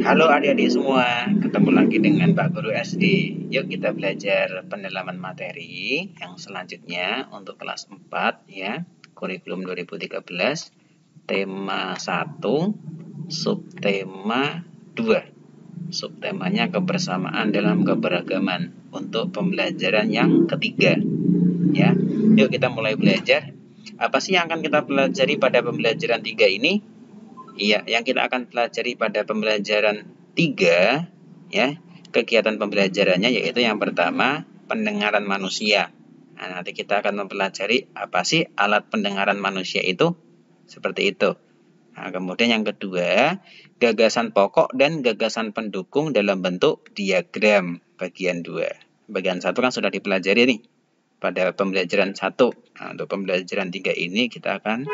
Halo adik-adik semua, ketemu lagi dengan Pak Guru SD. Yuk kita belajar pendalaman materi yang selanjutnya untuk kelas 4 ya, kurikulum 2013, tema 1, subtema 2. Subtemanya kebersamaan dalam keberagaman untuk pembelajaran yang ketiga. Ya. Yuk kita mulai belajar. Apa sih yang akan kita pelajari pada pembelajaran 3 ini? Iya, yang kita akan pelajari pada pembelajaran 3 ya, kegiatan pembelajarannya yaitu yang pertama pendengaran manusia. Nah, nanti kita akan mempelajari apa sih alat pendengaran manusia itu, seperti itu. Nah, kemudian yang kedua, gagasan pokok dan gagasan pendukung dalam bentuk diagram bagian 2. Bagian 1 kan sudah dipelajari nih pada pembelajaran 1. Nah, untuk pembelajaran 3 ini kita akan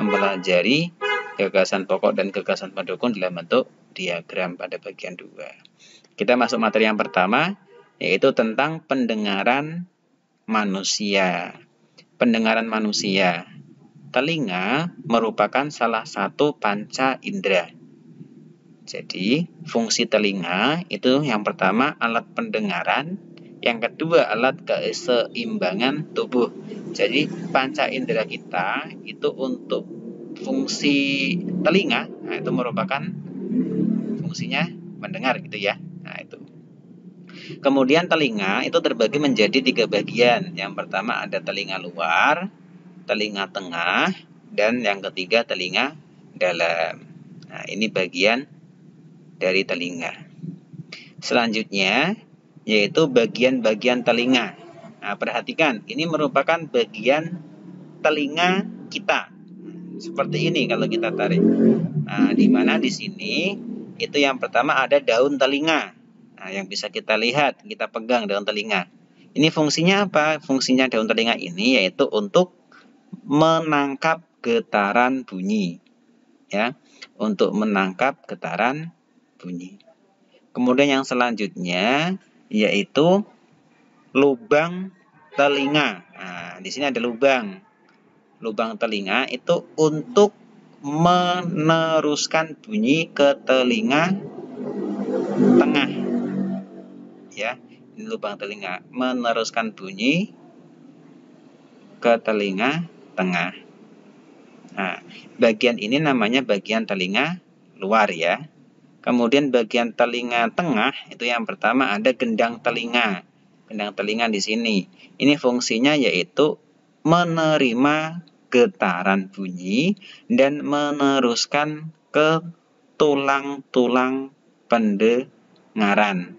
mempelajari gagasan pokok dan gagasan pendukung dalam bentuk diagram pada bagian 2. Kita masuk materi yang pertama, yaitu tentang pendengaran manusia. Pendengaran manusia. Telinga merupakan salah satu panca indera. Jadi, fungsi telinga itu yang pertama alat pendengaran, yang kedua alat keseimbangan tubuh. Jadi, panca indera kita itu untuk fungsi telinga, nah itu merupakan fungsinya mendengar gitu ya. Nah, itu. Kemudian telinga itu terbagi menjadi 3 bagian. Yang pertama ada telinga luar, telinga tengah, dan yang ketiga telinga dalam. Nah, ini bagian dari telinga. Selanjutnya yaitu bagian-bagian telinga. Nah, perhatikan, ini merupakan bagian telinga kita. Seperti ini kalau kita tarik. Nah, di mana di sini itu yang pertama ada daun telinga. Nah, yang bisa kita lihat, kita pegang daun telinga. Ini fungsinya apa? Fungsinya daun telinga ini yaitu untuk menangkap getaran bunyi. Ya, untuk menangkap getaran bunyi. Kemudian yang selanjutnya yaitu lubang telinga. Nah, di sini ada lubang. Lubang telinga itu untuk meneruskan bunyi ke telinga tengah. Ya, ini lubang telinga meneruskan bunyi ke telinga tengah. Nah, bagian ini namanya bagian telinga luar ya. Kemudian bagian telinga tengah itu yang pertama ada gendang telinga. Gendang telinga di sini. Ini fungsinya yaitu menerima getaran bunyi dan meneruskan ke tulang-tulang pendengaran.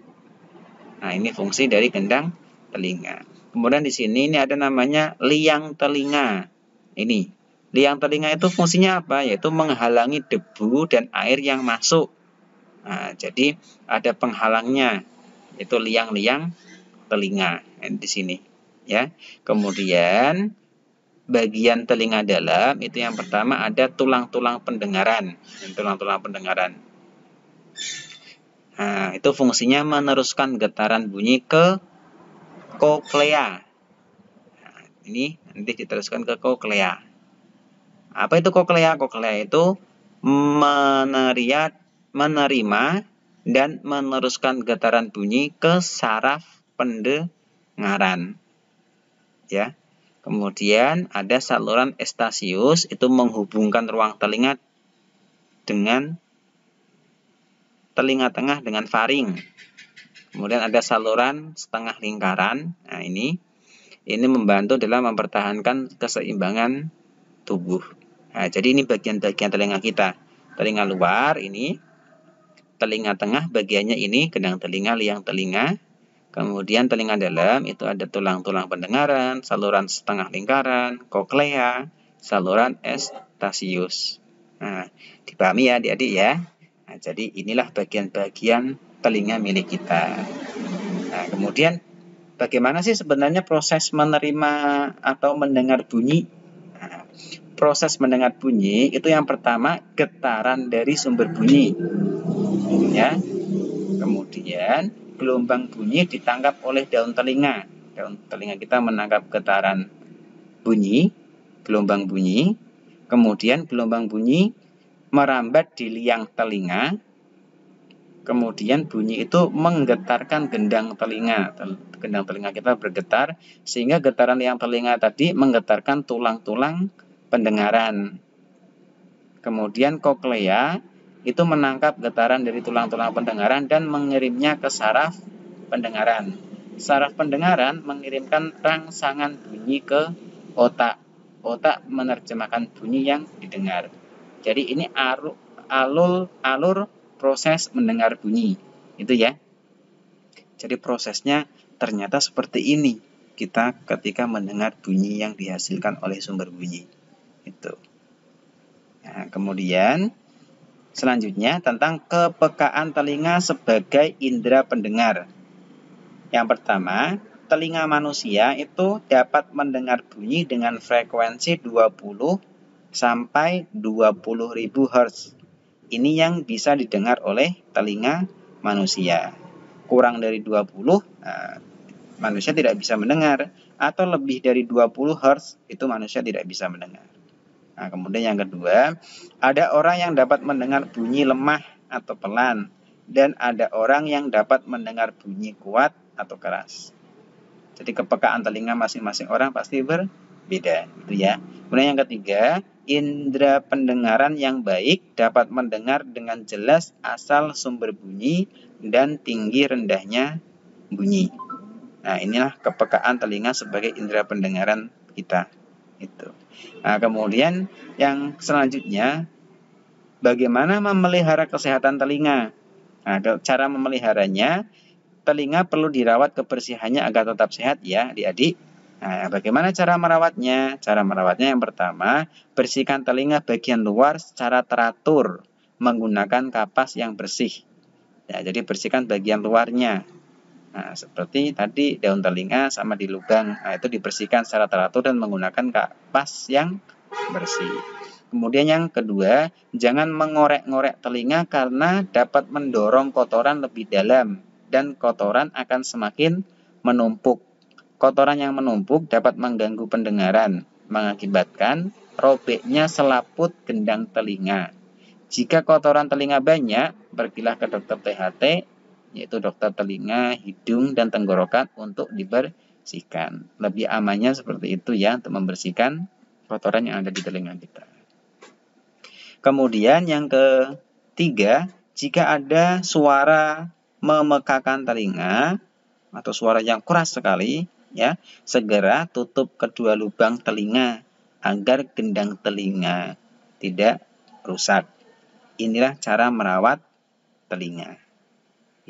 Nah, ini fungsi dari gendang telinga. Kemudian di sini ini ada namanya liang telinga. Ini, liang telinga itu fungsinya apa? Yaitu menghalangi debu dan air yang masuk. Nah, jadi ada penghalangnya, itu liang-liang telinga di sini, ya. Kemudian bagian telinga dalam itu yang pertama ada tulang-tulang pendengaran. Tulang-tulang pendengaran. Nah, itu fungsinya meneruskan getaran bunyi ke koklea. Nah, ini nanti diteruskan ke koklea. Apa itu koklea? Koklea itu menerima dan meneruskan getaran bunyi ke saraf pendengaran. Ya. Kemudian ada saluran estasius, itu menghubungkan ruang telinga dengan telinga tengah dengan faring. Kemudian ada saluran setengah lingkaran. Nah, ini membantu dalam mempertahankan keseimbangan tubuh. Nah, jadi ini bagian-bagian telinga kita. Telinga luar ini, telinga tengah bagiannya ini gendang telinga, liang telinga. Kemudian telinga dalam itu ada tulang-tulang pendengaran, saluran setengah lingkaran, koklea, saluran estasius. Nah, dipahami ya adik-adik ya. Nah, jadi inilah bagian-bagian telinga milik kita. Nah, kemudian bagaimana sih sebenarnya proses menerima atau mendengar bunyi? Nah, proses mendengar bunyi itu yang pertama getaran dari sumber bunyi. Ya. Kemudian gelombang bunyi ditangkap oleh daun telinga. Daun telinga kita menangkap getaran bunyi, gelombang bunyi. Kemudian gelombang bunyi merambat di liang telinga. Kemudian bunyi itu menggetarkan gendang telinga. Gendang telinga kita bergetar, sehingga getaran yang telinga tadi menggetarkan tulang-tulang pendengaran. Kemudian koklea itu menangkap getaran dari tulang-tulang pendengaran dan mengirimnya ke saraf pendengaran. Saraf pendengaran mengirimkan rangsangan bunyi ke otak. Otak menerjemahkan bunyi yang didengar. Jadi ini alur proses mendengar bunyi. Itu ya. Jadi prosesnya ternyata seperti ini kita ketika mendengar bunyi yang dihasilkan oleh sumber bunyi. Itu. Nah, kemudian selanjutnya tentang kepekaan telinga sebagai indera pendengar. Yang pertama, telinga manusia itu dapat mendengar bunyi dengan frekuensi 20 sampai 20.000 Hz. Ini yang bisa didengar oleh telinga manusia. Kurang dari 20, manusia tidak bisa mendengar. Atau lebih dari 20 Hz, itu manusia tidak bisa mendengar. Nah, kemudian yang kedua, ada orang yang dapat mendengar bunyi lemah atau pelan. Dan ada orang yang dapat mendengar bunyi kuat atau keras. Jadi kepekaan telinga masing-masing orang pasti berbeda. Gitu ya. Kemudian yang ketiga, indera pendengaran yang baik dapat mendengar dengan jelas asal sumber bunyi dan tinggi rendahnya bunyi. Nah, inilah kepekaan telinga sebagai indera pendengaran kita. Itu. Nah, kemudian yang selanjutnya, bagaimana memelihara kesehatan telinga? Nah, cara memeliharanya, telinga perlu dirawat kebersihannya agar tetap sehat ya, adik-adik. Nah, bagaimana cara merawatnya? Cara merawatnya yang pertama, bersihkan telinga bagian luar secara teratur menggunakan kapas yang bersih. Ya, jadi bersihkan bagian luarnya. Nah, seperti tadi daun telinga sama di lubang. Nah, itu dibersihkan secara teratur dan menggunakan kapas yang bersih. Kemudian yang kedua, jangan mengorek-ngorek telinga karena dapat mendorong kotoran lebih dalam dan kotoran akan semakin menumpuk. Kotoran yang menumpuk dapat mengganggu pendengaran, mengakibatkan robeknya selaput gendang telinga. Jika kotoran telinga banyak, pergilah ke dokter THT, yaitu dokter telinga, hidung, dan tenggorokan untuk dibersihkan. Lebih amannya seperti itu ya, untuk membersihkan kotoran yang ada di telinga kita. Kemudian yang ketiga, jika ada suara memekakan telinga atau suara yang keras sekali, ya, segera tutup kedua lubang telinga agar gendang telinga tidak rusak. Inilah cara merawat telinga.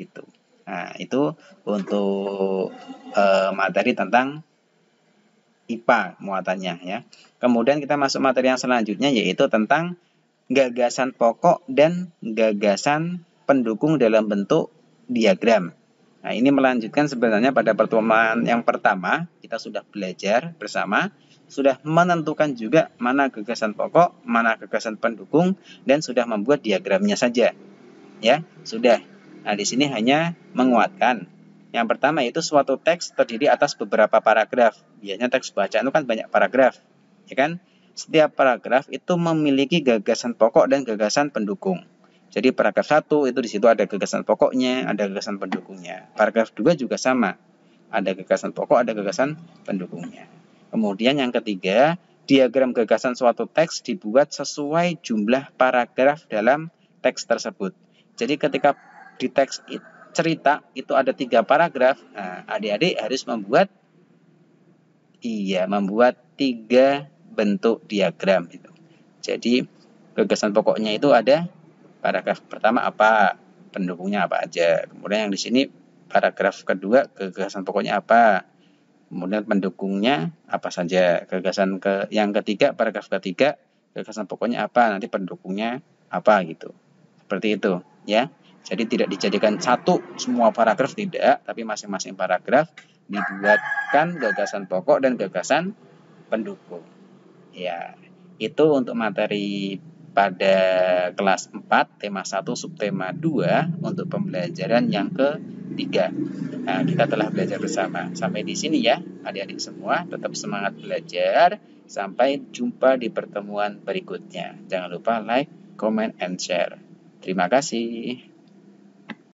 Itu. Nah, itu untuk materi tentang IPA muatannya ya. Kemudian kita masuk materi yang selanjutnya, yaitu tentang gagasan pokok dan gagasan pendukung dalam bentuk diagram. Nah, ini melanjutkan sebenarnya pada pertemuan yang pertama, kita sudah belajar bersama, sudah menentukan juga mana gagasan pokok, mana gagasan pendukung, dan sudah membuat diagramnya saja. Ya, sudah. Nah, di sini hanya menguatkan. Yang pertama itu suatu teks terdiri atas beberapa paragraf. Biasanya teks bacaan itu kan banyak paragraf, ya kan? Setiap paragraf itu memiliki gagasan pokok dan gagasan pendukung. Jadi paragraf 1 itu di situ ada gagasan pokoknya, ada gagasan pendukungnya. Paragraf 2 juga sama. Ada gagasan pokok, ada gagasan pendukungnya. Kemudian yang ketiga, diagram gagasan suatu teks dibuat sesuai jumlah paragraf dalam teks tersebut. Jadi ketika di teks cerita itu ada 3 paragraf, nah, adik-adik harus membuat 3 bentuk diagram itu. Jadi gagasan pokoknya itu ada paragraf pertama apa, pendukungnya apa aja. Kemudian yang di sini paragraf kedua gagasan pokoknya apa, kemudian pendukungnya apa saja. Gagasan yang ketiga, paragraf ketiga, gagasan pokoknya apa, nanti pendukungnya apa gitu. Seperti itu ya. Jadi tidak dijadikan satu semua paragraf, tidak, tapi masing-masing paragraf dibuatkan gagasan pokok dan gagasan pendukung. Ya, itu untuk materi pada kelas 4, tema 1, subtema 2 untuk pembelajaran yang ketiga. Nah, kita telah belajar bersama. Sampai di sini ya, adik-adik semua. Tetap semangat belajar. Sampai jumpa di pertemuan berikutnya. Jangan lupa like, comment, and share. Terima kasih.